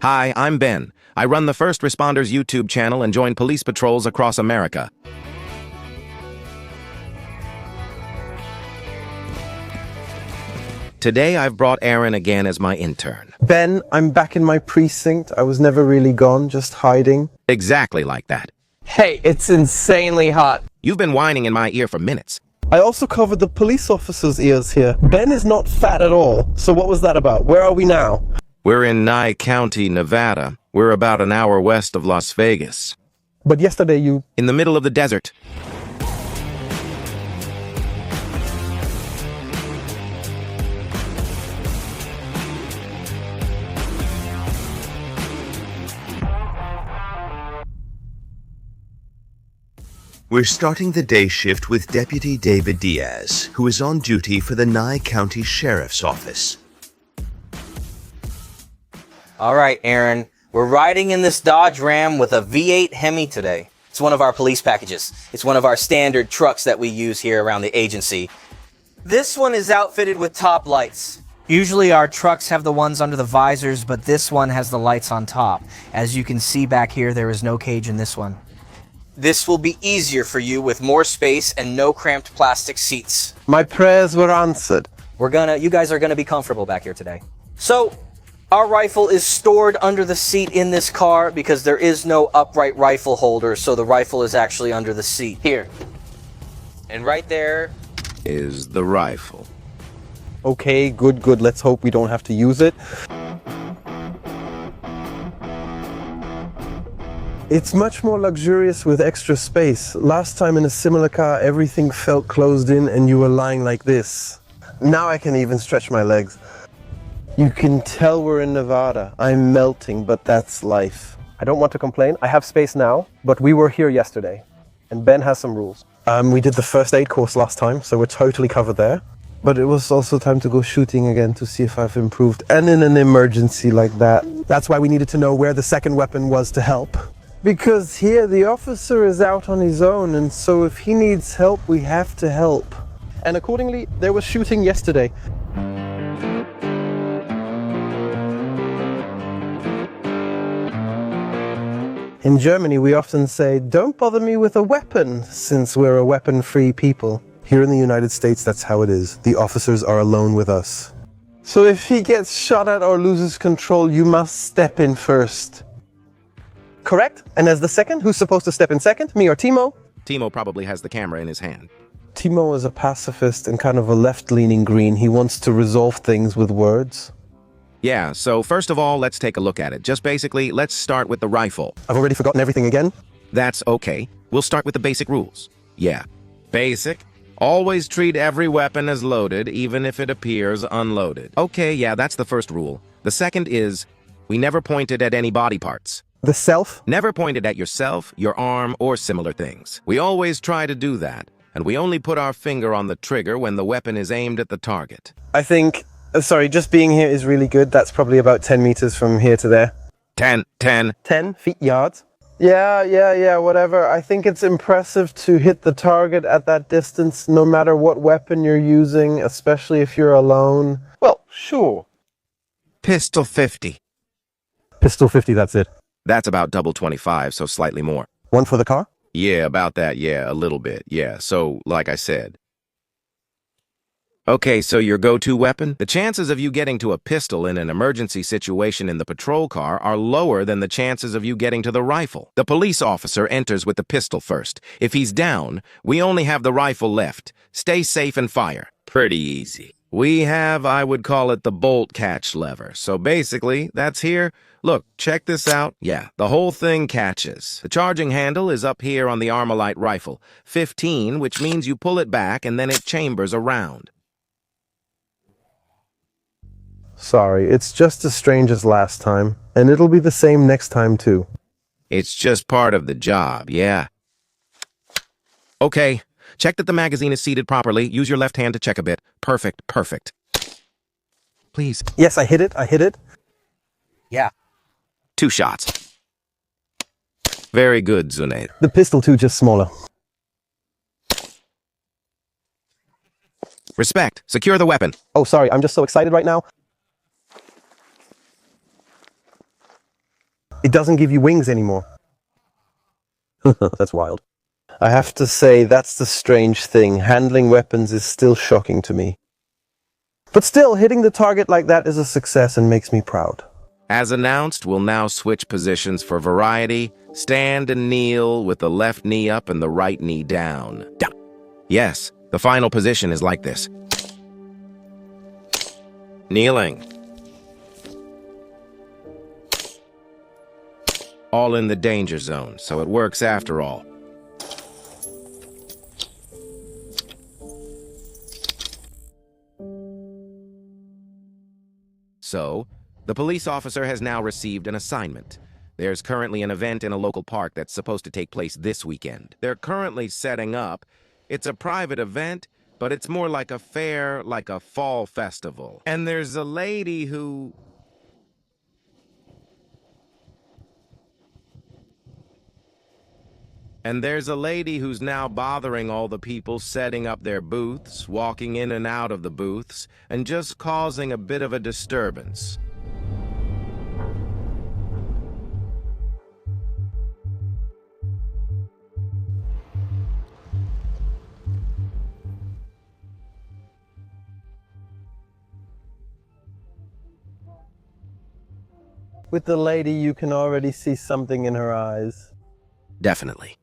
Hi, I'm Ben. I run the First Responders YouTube channel and join police patrols across America. Today I've brought Aaron again as my intern. Ben, I'm back in my precinct. I was never really gone, just hiding. Exactly like that. Hey, it's insanely hot. You've been whining in my ear for minutes. I also covered the police officer's ears here. Ben is not fat at all. So what was that about? Where are we now? We're in Nye County, Nevada. We're about an hour west of Las Vegas. But yesterday you... In the middle of the desert. We're starting the day shift with Deputy David Diaz, who is on duty for the Nye County Sheriff's Office. All right, Aaron. We're riding in this Dodge Ram with a V8 Hemi today. It's one of our police packages. It's one of our standard trucks that we use here around the agency. This one is outfitted with top lights. Usually our trucks have the ones under the visors, but this one has the lights on top. As you can see back here, there is no cage in this one. This will be easier for you with more space and no cramped plastic seats. My prayers were answered. You guys are gonna be comfortable back here today. So, our rifle is stored under the seat in this car because there is no upright rifle holder, so the rifle is actually under the seat. Here. And right there Is the rifle. Okay, good. Let's hope we don't have to use it. It's much more luxurious with extra space. Last time in a similar car, everything felt closed in and you were lying like this. Now I can even stretch my legs. You can tell we're in Nevada. I'm melting, but that's life. I don't want to complain. I have space now, but we were here yesterday. And Ben has some rules. We did the first aid course last time, so we're totally covered there. But it was also time to go shooting again to see if I've improved. And in an emergency like that. That's why we needed to know where the second weapon was to help. Because here the officer is out on his own, and so if he needs help, we have to help. And accordingly, there was shooting yesterday. In Germany, we often say, "Don't bother me with a weapon," since we're a weapon-free people. Here in the United States, that's how it is. The officers are alone with us. So if he gets shot at or loses control, you must step in first. Correct? And as the second, who's supposed to step in second? Me or Timo? Timo probably has the camera in his hand. Timo is a pacifist and kind of a left-leaning green. He wants to resolve things with words. Yeah, so first of all, let's take a look at it. Just basically, let's start with the rifle. I've already forgotten everything again. That's okay. We'll start with the basic rules. Yeah. Basic. Always treat every weapon as loaded, even if it appears unloaded. Okay, yeah, that's the first rule. The second is, we never pointed at any body parts. The self? Never pointed at yourself, your arm, or similar things. We always try to do that, and we only put our finger on the trigger when the weapon is aimed at the target. I think, just being here is really good. That's probably about 10 meters from here to there. 10. 10 feet yards? Yeah, whatever. I think it's impressive to hit the target at that distance, no matter what weapon you're using, especially if you're alone. Well, sure. Pistol 50. Pistol 50, that's it. That's about double 25, so slightly more. One for the car? Yeah, about that, yeah, a little bit, yeah. So, like I said. Okay, so your go-to weapon? The chances of you getting to a pistol in an emergency situation in the patrol car are lower than the chances of you getting to the rifle. The police officer enters with the pistol first. If he's down, we only have the rifle left. Stay safe and fire. Pretty easy. We have, I would call it the bolt catch lever. So basically, that's here. Look, check this out. Yeah, the whole thing catches. The charging handle is up here on the Armalite rifle. 15, which means you pull it back and then it chambers around. Sorry, it's just as strange as last time, and it'll be the same next time too. It's just part of the job, yeah. Okay, check that the magazine is seated properly. Use your left hand to check a bit. Perfect. Please. Yes, I hit it. Yeah. 2 shots. Very good, Zunaid. The pistol too, just smaller. Respect. Secure the weapon. Oh, sorry, I'm just so excited right now. It doesn't give you wings anymore. That's wild. I have to say, that's the strange thing. Handling weapons is still shocking to me. But still, hitting the target like that is a success and makes me proud. As announced, we'll now switch positions for variety. Stand and kneel with the left knee up and the right knee down. Yes, the final position is like this. Kneeling. All in the danger zone, so it works after all. So, the police officer has now received an assignment. There's currently an event in a local park that's supposed to take place this weekend. They're currently setting up. It's a private event, but it's more like a fair, like a fall festival. And there's a lady who... And there's a lady who's now bothering all the people setting up their booths, walking in and out of the booths, and just causing a bit of a disturbance. With the lady, you can already see something in her eyes. Definitely.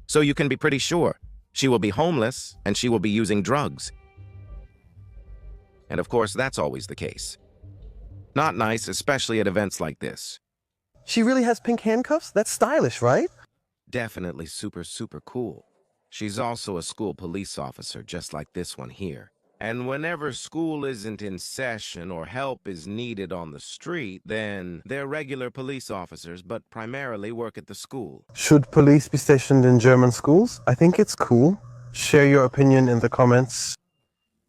So you can be pretty sure she will be homeless and she will be using drugs. And of course, that's always the case. Not nice, especially at events like this. She really has pink handcuffs? That's stylish, right? Definitely super, super cool. She's also a school police officer, just like this one here. And whenever school isn't in session or help is needed on the street, then they're regular police officers, but primarily work at the school. Should police be stationed in German schools? I think it's cool. Share your opinion in the comments.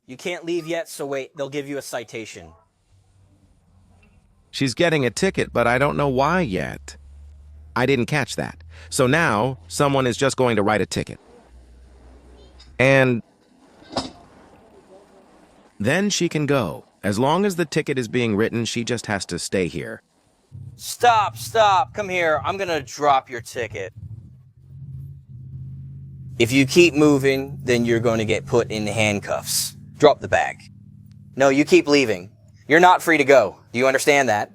You can't leave yet, so wait, they'll give you a citation. She's getting a ticket, but I don't know why yet. I didn't catch that. So now, someone is just going to write a ticket. And then she can go. As long as the ticket is being written, she just has to stay here. Stop, come here, I'm gonna drop your ticket. If you keep moving, then you're going to get put in handcuffs. Drop the bag. No, you keep leaving. You're not free to go. Do you understand that?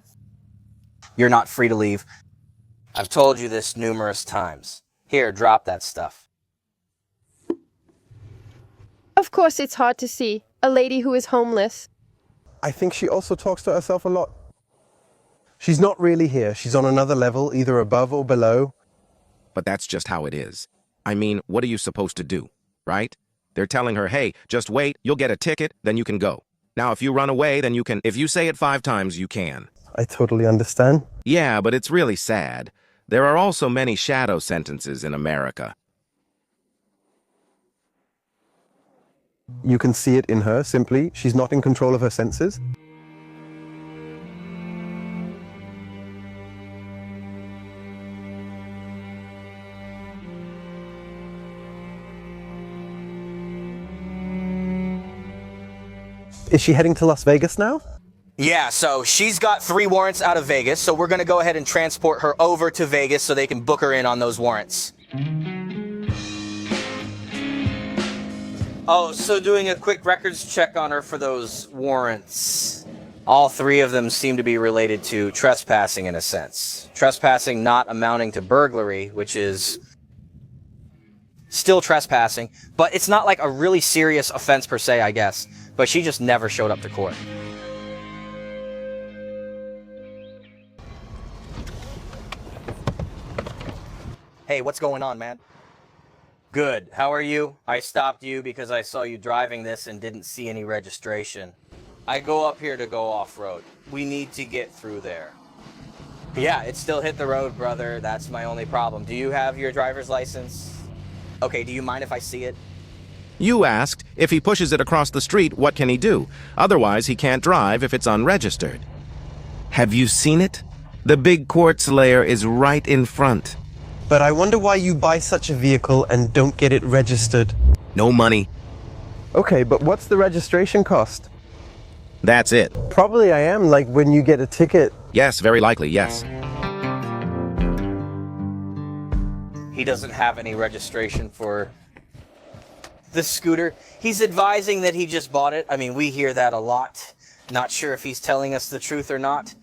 You're not free to leave. I've told you this numerous times. Here, drop that stuff. Of course it's hard to see. A lady who is homeless. I think she also talks to herself a lot. She's not really here. She's on another level, either above or below. But that's just how it is. I mean, what are you supposed to do, right? They're telling her, hey, just wait, you'll get a ticket, then you can go. Now, if you run away, then you can. If you say it 5 times, you can. I totally understand. Yeah, but it's really sad. There are also many shadow sentences in America. You can see it in her, simply. She's not in control of her senses. Is she heading to Las Vegas now? Yeah, so she's got 3 warrants out of Vegas, so we're gonna go ahead and transport her over to Vegas so they can book her in on those warrants. Oh, so doing a quick records check on her for those warrants. All 3 of them seem to be related to trespassing in a sense. Trespassing not amounting to burglary, which is still trespassing, but it's not like a really serious offense per se, I guess. But she just never showed up to court. Hey, what's going on, man? Good. How are you? I stopped you because I saw you driving this and didn't see any registration. I go up here to go off-road. We need to get through there. Yeah, it still hit the road, brother. That's my only problem. Do you have your driver's license? Okay, do you mind if I see it? You asked, if he pushes it across the street, what can he do? Otherwise, he can't drive if it's unregistered. Have you seen it? The big quartz layer is right in front. But I wonder why you buy such a vehicle and don't get it registered. No money. Okay, but what's the registration cost? That's it. Probably I am, like when you get a ticket. Yes, very likely, yes. He doesn't have any registration for this scooter. He's advising that he just bought it. I mean, we hear that a lot. Not sure if he's telling us the truth or not.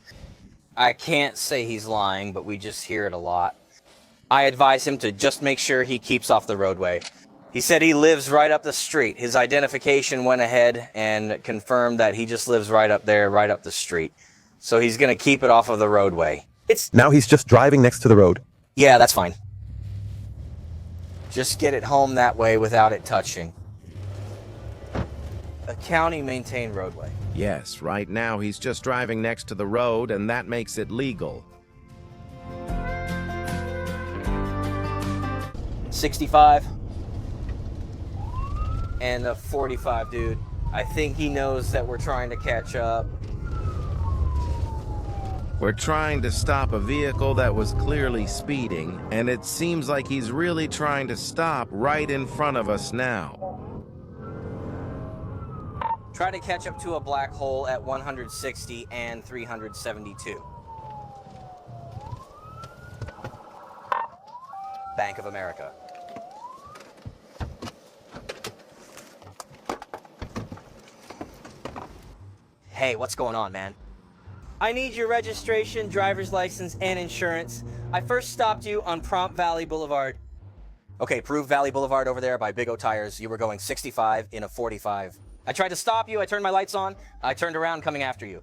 I can't say he's lying, but we just hear it a lot. I advise him to just make sure he keeps off the roadway. He said he lives right up the street. His identification went ahead and confirmed that he just lives right up there, right up the street. So he's going to keep it off of the roadway. Now he's just driving next to the road. Yeah, that's fine. Just get it home that way without it touching. A county-maintained roadway. Yes, right now he's just driving next to the road, and that makes it legal. 65 and a 45, dude. I think he knows that we're trying to catch up. We're trying to stop a vehicle that was clearly speeding, and it seems like he's really trying to stop right in front of us now. Try to catch up to a black hole at 160 and 372. Bank of America. Hey, what's going on, man? I need your registration, driver's license, and insurance. I first stopped you on Prompt Valley Boulevard. Okay, Prove Valley Boulevard over there by Big O Tires. You were going 65 in a 45. I tried to stop you. I turned my lights on. I turned around coming after you.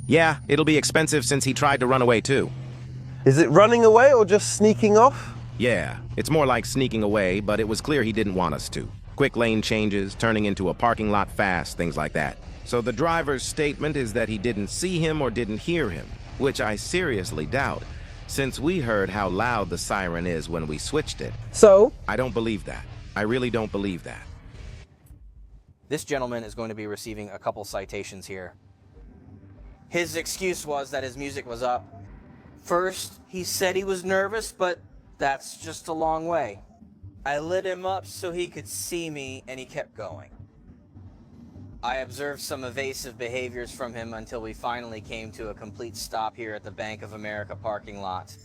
Yeah, it'll be expensive since he tried to run away too. Is it running away or just sneaking off? Yeah, it's more like sneaking away, but it was clear he didn't want us to. Quick lane changes, turning into a parking lot fast, things like that. So the driver's statement is that he didn't see him or didn't hear him, which I seriously doubt, since we heard how loud the siren is when we switched it. So? I don't believe that. I really don't believe that. This gentleman is going to be receiving a couple citations here. His excuse was that his music was up. First, he said he was nervous, but that's just a long way. I lit him up so he could see me, and he kept going. I observed some evasive behaviors from him until we finally came to a complete stop here at the Bank of America parking lot.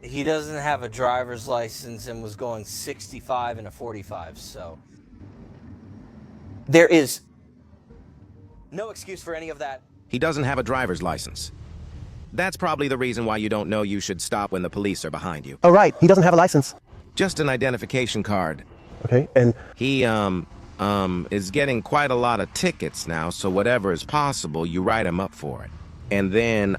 He doesn't have a driver's license and was going 65 in a 45, so... There is no excuse for any of that. He doesn't have a driver's license. That's probably the reason why you don't know you should stop when the police are behind you. Oh, right. He doesn't have a license. Just an identification card. Okay, and... He, is getting quite a lot of tickets now, so whatever is possible, you write him up for it. And then,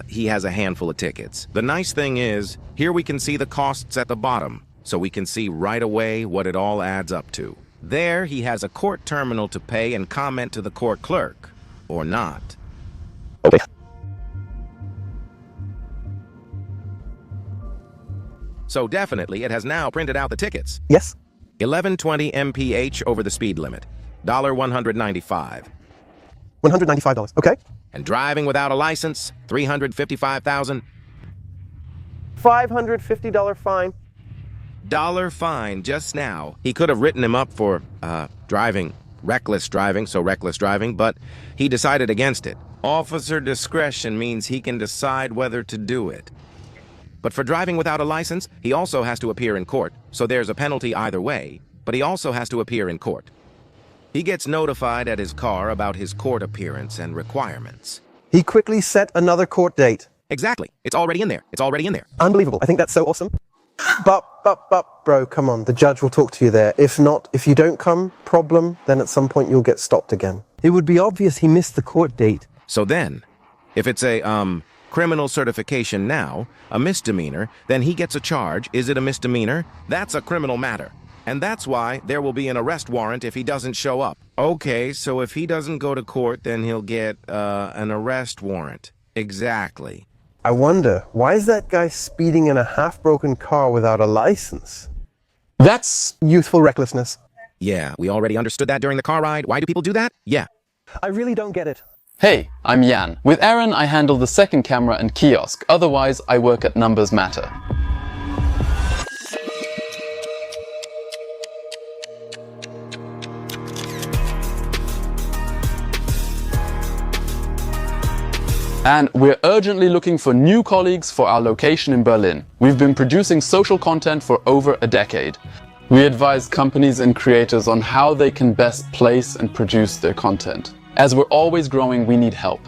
he has a handful of tickets. The nice thing is, here we can see the costs at the bottom, so we can see right away what it all adds up to. There, he has a court terminal to pay and comment to the court clerk. Or not. Okay. So definitely, it has now printed out the tickets. Yes? 1120 mph over the speed limit. $195. $195. Okay. And driving without a license, $355,000. $550 fine. Dollar fine just now. He could have written him up for, reckless driving, but he decided against it. Officer discretion means he can decide whether to do it. But for driving without a license, he also has to appear in court, so there's a penalty either way, but he also has to appear in court. He gets notified at his car about his court appearance and requirements. He quickly set another court date. Exactly. It's already in there. It's already in there. Unbelievable. I think that's so awesome. But, bro, come on. The judge will talk to you there. If not, if you don't come, problem, then at some point you'll get stopped again. It would be obvious he missed the court date. So then, if it's a, criminal certification now, a misdemeanor, then he gets a charge. Is it a misdemeanor? That's a criminal matter. And that's why there will be an arrest warrant if he doesn't show up. Okay, so if he doesn't go to court, then he'll get, an arrest warrant. Exactly. I wonder, why is that guy speeding in a half-broken car without a license? That's youthful recklessness. Yeah, we already understood that during the car ride. Why do people do that? Yeah. I really don't get it. Hey, I'm Jan. With Aaron, I handle the second camera and kiosk. Otherwise, I work at Numbers Matter. And we're urgently looking for new colleagues for our location in Berlin. We've been producing social content for over a decade. We advise companies and creators on how they can best place and produce their content. As we're always growing, we need help.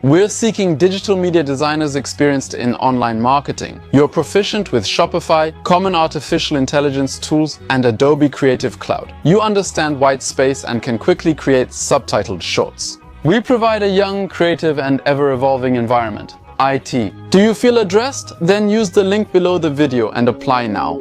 We're seeking digital media designers experienced in online marketing. You're proficient with Shopify, common artificial intelligence tools, and Adobe Creative Cloud. You understand white space and can quickly create subtitled shorts. We provide a young, creative, and ever-evolving environment. IT. Do you feel addressed? Then use the link below the video and apply now.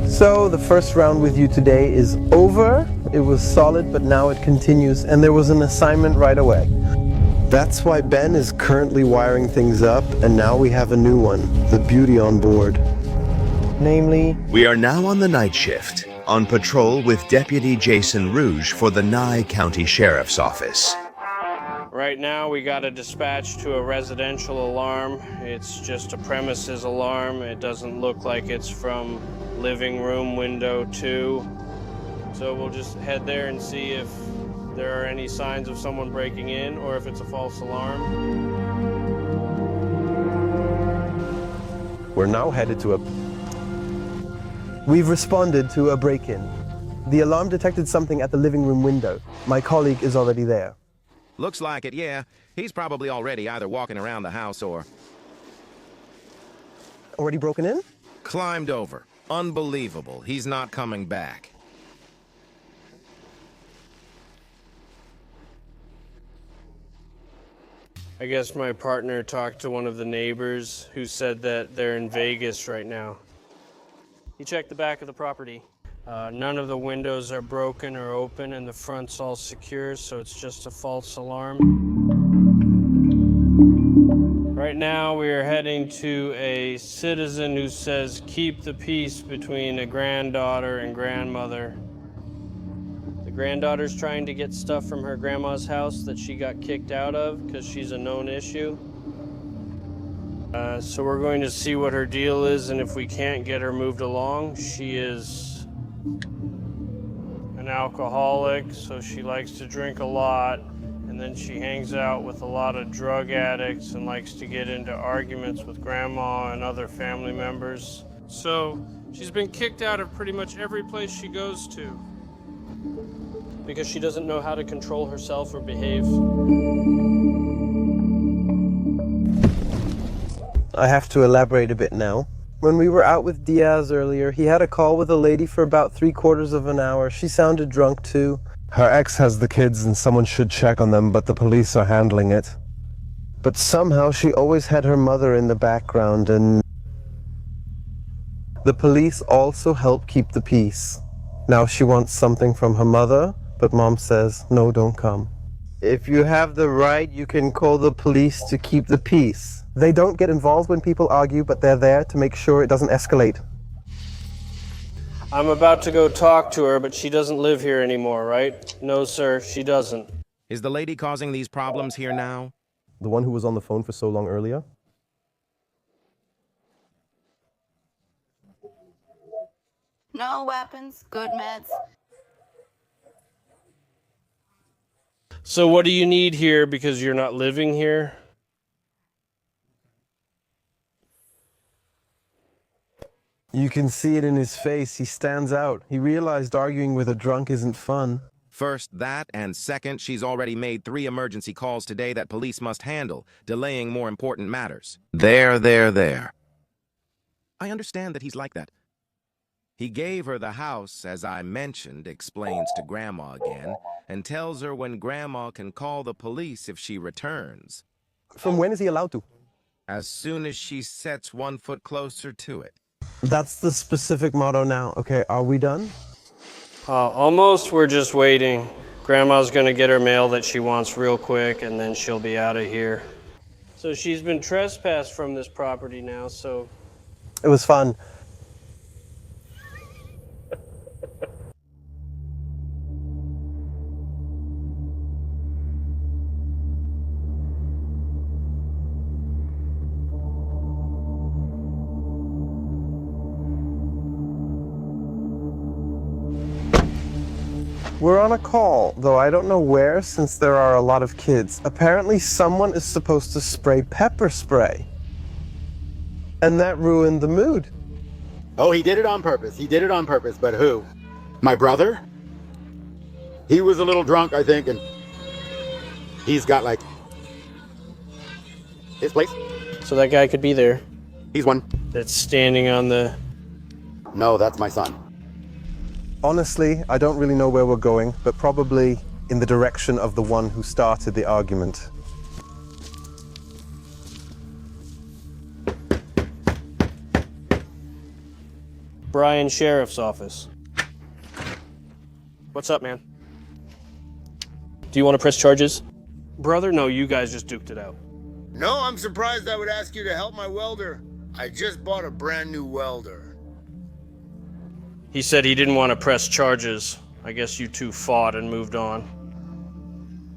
So the first round with you today is over. It was solid, but now it continues, and there was an assignment right away. That's why Ben is currently wiring things up, and now we have a new one, the beauty on board. Namely, We are now on the night shift, on patrol with Deputy Jason Rouge for the Nye County Sheriff's Office. Right now we got a dispatch to a residential alarm. It's just a premises alarm. It doesn't look like it's from living room window 2. So we'll just head there and see if there are any signs of someone breaking in or if it's a false alarm. we're now headed to a... We've responded to a break-in. The alarm detected something at the living room window. My colleague is already there. Looks like it, yeah. He's probably already either walking around the house or Already broken in? climbed over. Unbelievable. He's not coming back. I guess my partner talked to one of the neighbors who said that they're in Vegas right now. He checked the back of the property. None of the windows are broken or open and the front's all secure, so it's just a false alarm. Right now we are heading to a citizen who says keep the peace between a granddaughter and grandmother. The granddaughter's trying to get stuff from her grandma's house that she got kicked out of because she's a known issue. So we're going to see what her deal is, and if we can't get her moved along. She is an alcoholic, so she likes to drink a lot, and then she hangs out with a lot of drug addicts and likes to get into arguments with grandma and other family members. So she's been kicked out of pretty much every place she goes to because she doesn't know how to control herself or behave. I have to elaborate a bit now. When we were out with Diaz earlier, he had a call with a lady for about 3/4 of an hour. She sounded drunk too. Her ex has the kids and someone should check on them, but the police are handling it. But somehow she always had her mother in the background, and the police also help keep the peace. Now she wants something from her mother, but mom says, no, don't come. If you have the right, you can call the police to keep the peace. They don't get involved when people argue, but they're there to make sure it doesn't escalate. I'm about to go talk to her, but she doesn't live here anymore, right? No, sir, she doesn't. Is the lady causing these problems here now? The one who was on the phone for so long earlier? No weapons, good meds. So what do you need here because you're not living here? You can see it in his face. He stands out. He realized arguing with a drunk isn't fun. First, that, and second, she's already made 3 emergency calls today that police must handle, delaying more important matters. There. I understand that he's like that. He gave her the house, as I mentioned, explains to Grandma again, and tells her when Grandma can call the police if she returns. From when is he allowed to? As soon as she sets 1 foot closer to it. That's the specific motto now. Okay, are we done? Almost. We're just waiting. Grandma's gonna get her mail that she wants real quick, and then she'll be out of here. So she's been trespassed from this property now, so... It was fun. We're on a call, though I don't know where since there are a lot of kids. Apparently someone is supposed to spray pepper spray. And that ruined the mood. Oh, he did it on purpose. He did it on purpose, but who? My brother? He was a little drunk, I think, and he's got, like, his place. So that guy could be there. He's one. That's standing on the... No, that's my son. Honestly, I don't really know where we're going, but probably in the direction of the one who started the argument. Bryan Sheriff's Office. What's up, man? Do you want to press charges? Brother, no, you guys just duked it out. No, I'm surprised I would ask you to help my welder. I just bought a brand new welder. He said he didn't want to press charges. I guess you two fought and moved on.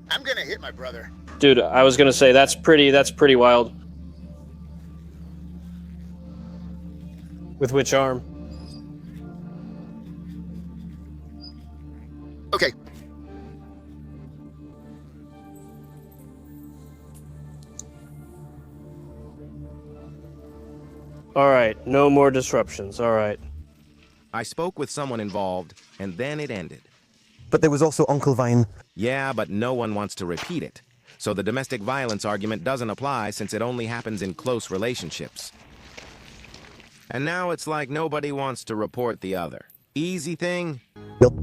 I'm gonna hit my brother. Dude, I was gonna say, that's pretty wild. With which arm? Okay. All right, no more disruptions, all right. I spoke with someone involved, and then it ended. But there was also Uncle Vine. Yeah, but no one wants to repeat it. So the domestic violence argument doesn't apply since it only happens in close relationships. And now it's like nobody wants to report the other. Easy thing? Nope.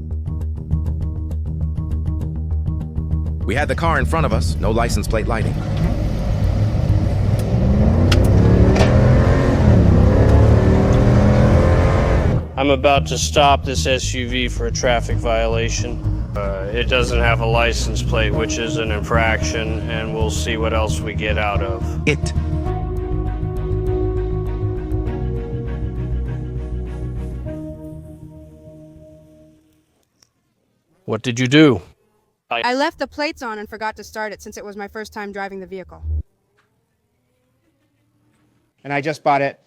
We had the car in front of us, no license plate lighting. I'm about to stop this SUV for a traffic violation. It doesn't have a license plate, which is an infraction, and we'll see what else we get out of it. What did you do? I left the plates on and forgot to start it since it was my first time driving the vehicle. And I just bought it.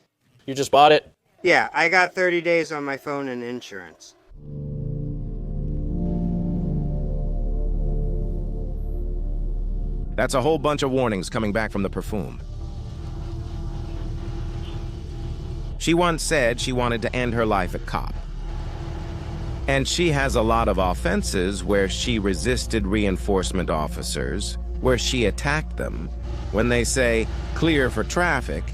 You just bought it? Yeah, I got 30 days on my phone and insurance. That's a whole bunch of warnings coming back from the perfume. She once said she wanted to end her life a cop. And she has a lot of offenses where she resisted reinforcement officers, where she attacked them. When they say clear for traffic,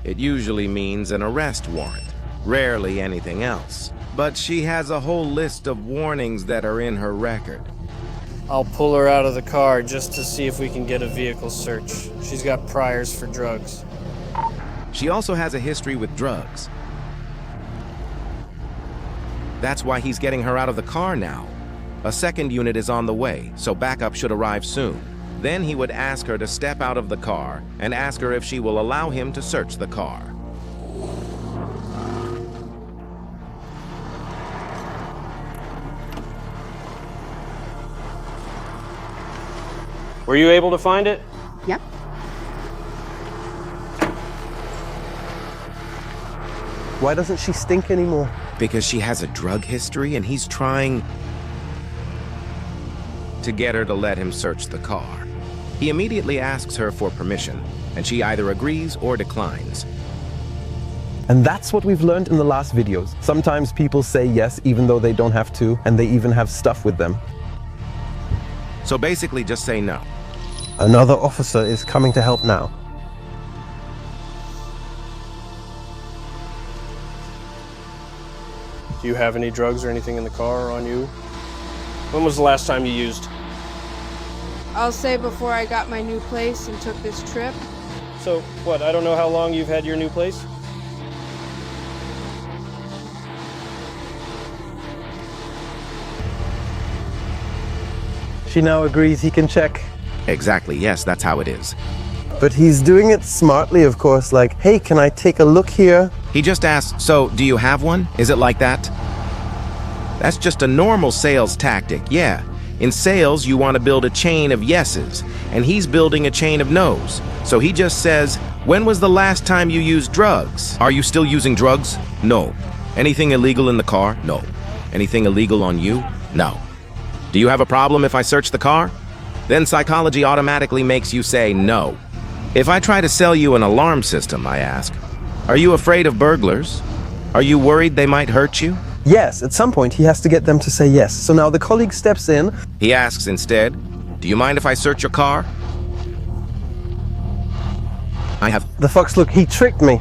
it usually means an arrest warrant, rarely anything else. But she has a whole list of warnings that are in her record. I'll pull her out of the car just to see if we can get a vehicle search. She's got priors for drugs. She also has a history with drugs. That's why he's getting her out of the car now. A second unit is on the way, so backup should arrive soon. Then he would ask her to step out of the car and ask her if she will allow him to search the car. Were you able to find it? Yep. Why doesn't she stink anymore? Because she has a drug history and he's trying to get her to let him search the car. He immediately asks her for permission, and she either agrees or declines. And that's what we've learned in the last videos. Sometimes people say yes even though they don't have to, and they even have stuff with them. So basically just say no. Another officer is coming to help now. Do you have any drugs or anything in the car or on you? When was the last time you used? I'll say before I got my new place and took this trip. So, what, I don't know how long you've had your new place? She now agrees he can check. Exactly, yes, that's how it is. But he's doing it smartly, of course, like, hey, can I take a look here? He just asks, so, do you have one? Is it like that? That's just a normal sales tactic, yeah. In sales, you want to build a chain of yeses, and he's building a chain of no's. So he just says, when was the last time you used drugs? Are you still using drugs? No. Anything illegal in the car? No. Anything illegal on you? No. Do you have a problem if I search the car? Then psychology automatically makes you say no. If I try to sell you an alarm system, I ask, are you afraid of burglars? Are you worried they might hurt you? Yes, at some point he has to get them to say yes. So now the colleague steps in. He asks instead, do you mind if I search your car? I have... The fucks, look, he tricked me.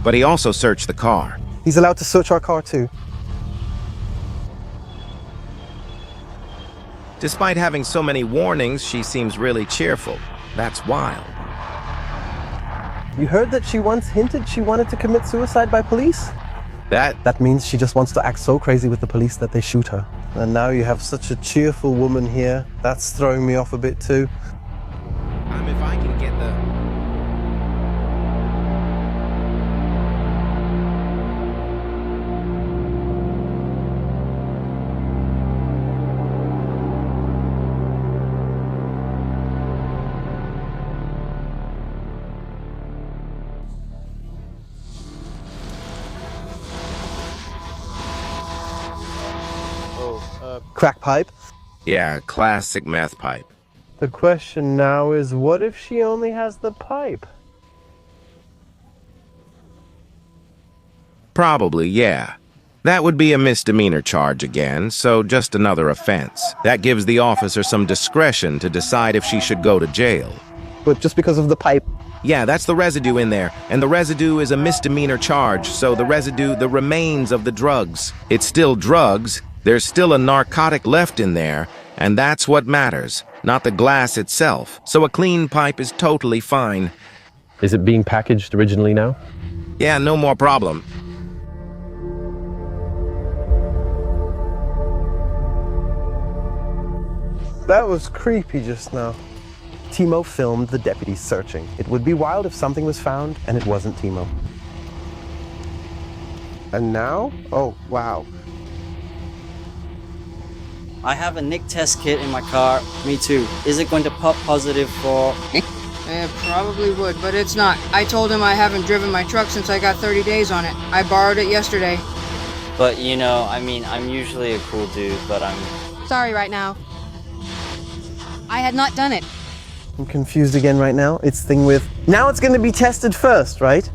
But he also searched the car. He's allowed to search our car too. Despite having so many warnings, she seems really cheerful. That's wild. You heard that she once hinted she wanted to commit suicide by police? That means she just wants to act so crazy with the police that they shoot her. And now you have such a cheerful woman here. That's throwing me off a bit too. If I can get the... Crack pipe? Yeah, classic meth pipe. The question now is, what if she only has the pipe? Probably, yeah. That would be a misdemeanor charge again, so just another offense. That gives the officer some discretion to decide if she should go to jail. But just because of the pipe? Yeah, that's the residue in there, and the residue is a misdemeanor charge, so the residue, the remains of the drugs. It's still drugs, there's still a narcotic left in there, and that's what matters, not the glass itself. So a clean pipe is totally fine. Is it being packaged originally now? Yeah, no more problem. That was creepy just now. Timo filmed the deputies searching. It would be wild if something was found and it wasn't Timo. And now? Oh, wow. I have a nick test kit in my car. Me too. Is it going to pop positive for... It probably would, but it's not. I told him I haven't driven my truck since I got 30 days on it. I borrowed it yesterday. But you know, I mean, I'm usually a cool dude, but I'm... Sorry right now. I had not done it. I'm confused again right now. It's thing with... Now it's going to be tested first, right?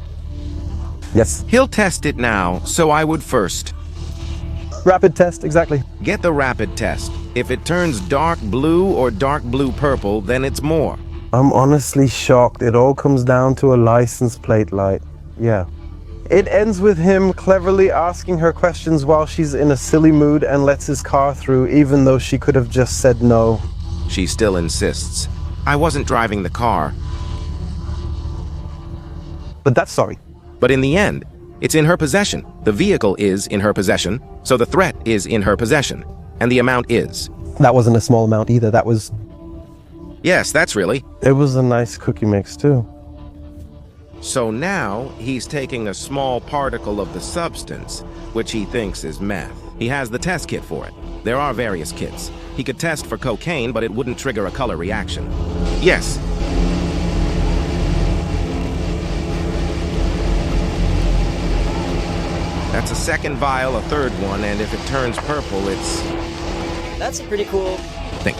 Yes. He'll test it now, so I would first. Rapid test, exactly. Get the rapid test. If it turns dark blue or dark blue purple, then it's more. I'm honestly shocked. It all comes down to a license plate light. Yeah. It ends with him cleverly asking her questions while she's in a silly mood and lets his car through, even though she could have just said no. She still insists. I wasn't driving the car. But that's sorry. But in the end, it's in her possession. The vehicle is in her possession, so the threat is in her possession. And the amount is. That wasn't a small amount either. That was... Yes, that's really. It was a nice cookie mix too. So now, he's taking a small particle of the substance, which he thinks is meth. He has the test kit for it. There are various kits. He could test for cocaine, but it wouldn't trigger a color reaction. Yes. That's a second vial, a third one, and if it turns purple, it's... That's a pretty cool... thing.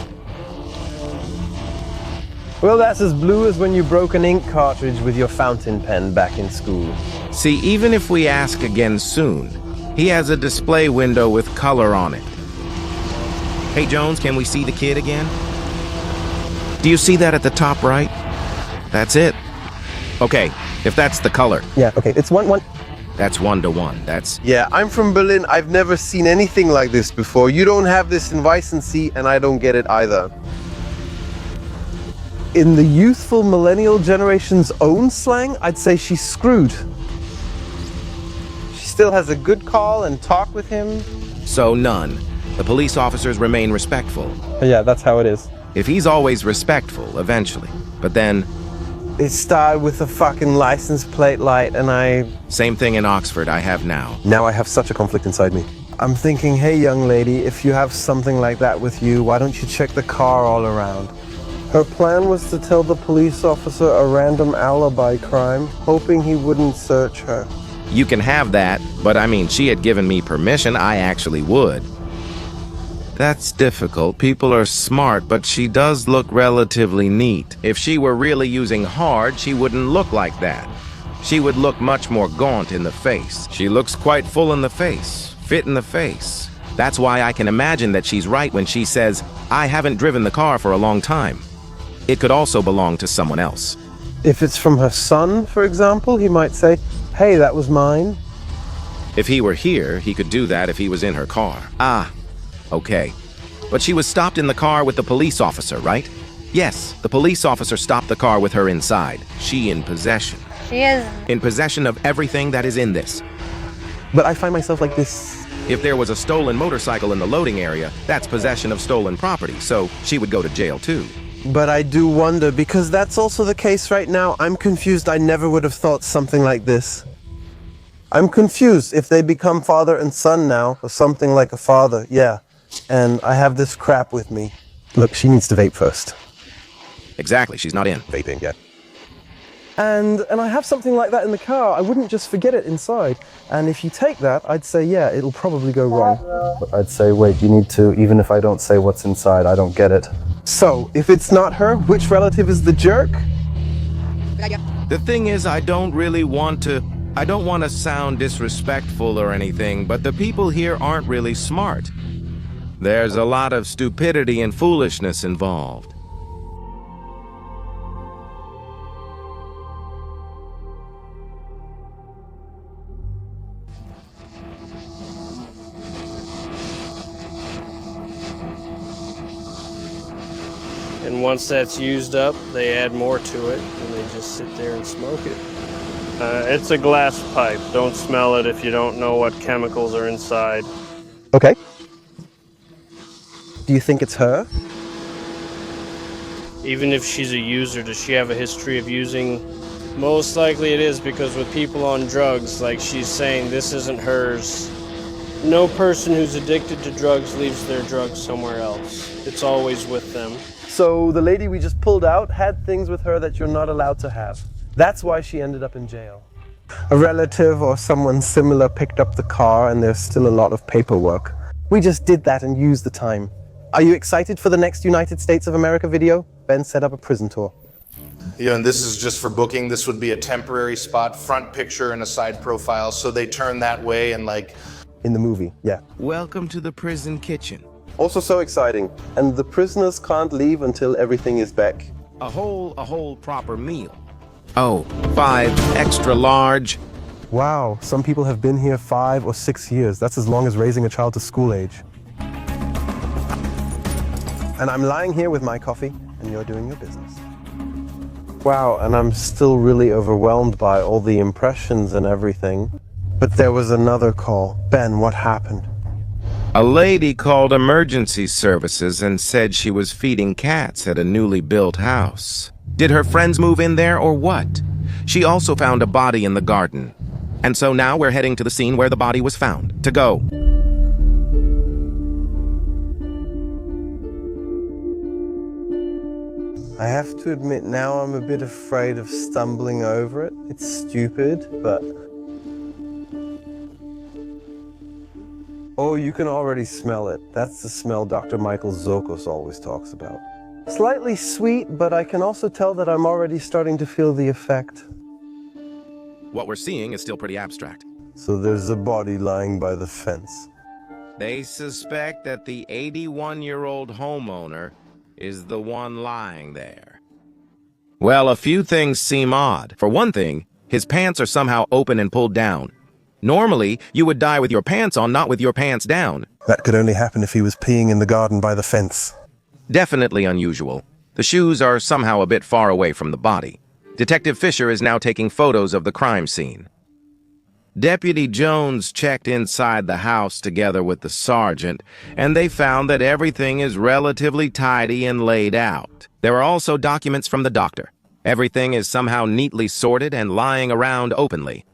Well, that's as blue as when you broke an ink cartridge with your fountain pen back in school. See, even if we ask again soon, he has a display window with color on it. Hey, Jones, can we see the kid again? Do you see that at the top right? That's it. Okay, if that's the color. Yeah, okay, it's one. That's 1-to-1, that's... Yeah, I'm from Berlin. I've never seen anything like this before. You don't have this in Weissensee, and I don't get it either. In the youthful millennial generation's own slang, I'd say she's screwed. She still has a good call and talk with him. So none. The police officers remain respectful. Yeah, that's how it is. If he's always respectful, eventually. But then... It started with a fucking license plate light and I... Same thing in Oxford I have now. Now I have such a conflict inside me. I'm thinking, hey young lady, if you have something like that with you, why don't you check the car all around? Her plan was to tell the police officer a random alibi crime, hoping he wouldn't search her. You can have that, but I mean, she had given me permission, I actually would. That's difficult. People are smart, but she does look relatively neat. If she were really using hard, she wouldn't look like that. She would look much more gaunt in the face. She looks quite full in the face, fit in the face. That's why I can imagine that she's right when she says, I haven't driven the car for a long time. It could also belong to someone else. If it's from her son, for example, he might say, hey, that was mine. If he were here, he could do that if he was in her car. Ah, okay. But she was stopped in the car with the police officer, right? Yes, the police officer stopped the car with her inside. She in possession. She is. In possession of everything that is in this. But I find myself like this. If there was a stolen motorcycle in the loading area, that's possession of stolen property, so she would go to jail too. But I do wonder, because that's also the case right now. I'm confused. I never would have thought something like this. I'm confused if they become father and son now, or something like a father, yeah. And I have this crap with me. Look, she needs to vape first. Exactly, she's not in. Vaping, yeah. And I have something like that in the car. I wouldn't just forget it inside. And if you take that, I'd say, yeah, it'll probably go wrong. But I'd say, wait, you need to, even if I don't say what's inside, I don't get it. So, if it's not her, which relative is the jerk? The thing is, I don't want to sound disrespectful or anything, but the people here aren't really smart. There's a lot of stupidity and foolishness involved. And once that's used up, they add more to it, and they just sit there and smoke it. It's a glass pipe. Don't smell it if you don't know what chemicals are inside. Okay. Do you think it's her? Even if she's a user, does she have a history of using? Most likely it is, because with people on drugs, like she's saying, this isn't hers. No person who's addicted to drugs leaves their drugs somewhere else. It's always with them. So the lady we just pulled out had things with her that you're not allowed to have. That's why she ended up in jail. A relative or someone similar picked up the car and there's still a lot of paperwork. We just did that and used the time. Are you excited for the next United States of America video? Ben set up a prison tour. Yeah, and this is just for booking. This would be a temporary spot, front picture and a side profile, so they turn that way and like... In the movie, yeah. Welcome to the prison kitchen. Also so exciting. And the prisoners can't leave until everything is back. A whole proper meal. Oh, 5 extra large. Wow, some people have been here 5 or 6 years. That's as long as raising a child to school age. And I'm lying here with my coffee, and you're doing your business. Wow, and I'm still really overwhelmed by all the impressions and everything. But there was another call. Ben, what happened? A lady called emergency services and said she was feeding cats at a newly built house. Did her friends move in there or what? She also found a body in the garden. And so now we're heading to the scene where the body was found. To go. I have to admit now I'm a bit afraid of stumbling over it. It's stupid, but... Oh, you can already smell it. That's the smell Dr. Michael Zokos always talks about. Slightly sweet, but I can also tell that I'm already starting to feel the effect. What we're seeing is still pretty abstract. So there's a body lying by the fence. They suspect that the 81-year-old homeowner is the one lying there. Well, a few things seem odd. For one thing, his pants are somehow open and pulled down. Normally, you would die with your pants on, not with your pants down. That could only happen if he was peeing in the garden by the fence. Definitely unusual. The shoes are somehow a bit far away from the body. Detective Fisher is now taking photos of the crime scene. Deputy Jones checked inside the house together with the sergeant, and they found that everything is relatively tidy and laid out. There are also documents from the doctor. Everything is somehow neatly sorted and lying around openly.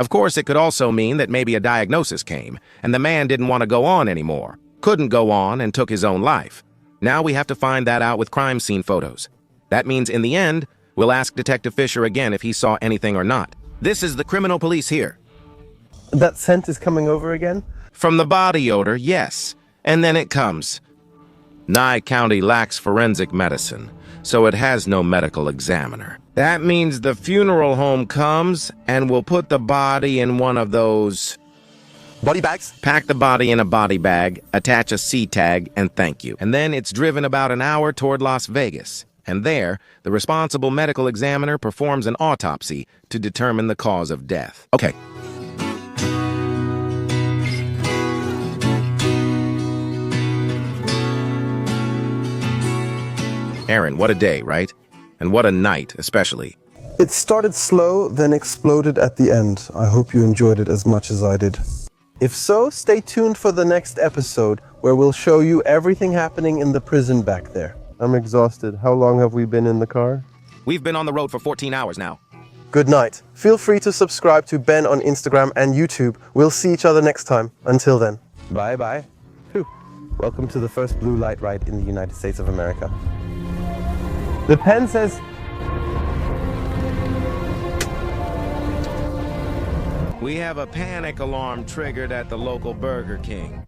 Of course, it could also mean that maybe a diagnosis came, and the man didn't want to go on anymore, couldn't go on, and took his own life. Now we have to find that out with crime scene photos. That means in the end, we'll ask Detective Fisher again if he saw anything or not. This is the criminal police here. That scent is coming over again? From the body odor, yes. And then it comes. Nye County lacks forensic medicine, so it has no medical examiner. That means the funeral home comes and will put the body in one of those body bags? Pack the body in a body bag, attach a C tag, and thank you. And then it's driven about an hour toward Las Vegas. And there, the responsible medical examiner performs an autopsy to determine the cause of death. Okay. Aaron, what a day, right? And what a night, especially. It started slow, then exploded at the end. I hope you enjoyed it as much as I did. If so, stay tuned for the next episode, where we'll show you everything happening in the prison back there. I'm exhausted. How long have we been in the car? We've been on the road for 14 hours now. Good night. Feel free to subscribe to Ben on Instagram and YouTube. We'll see each other next time. Until then. Bye-bye. Welcome to the first blue light ride in the United States of America. The pen says... We have a panic alarm triggered at the local Burger King.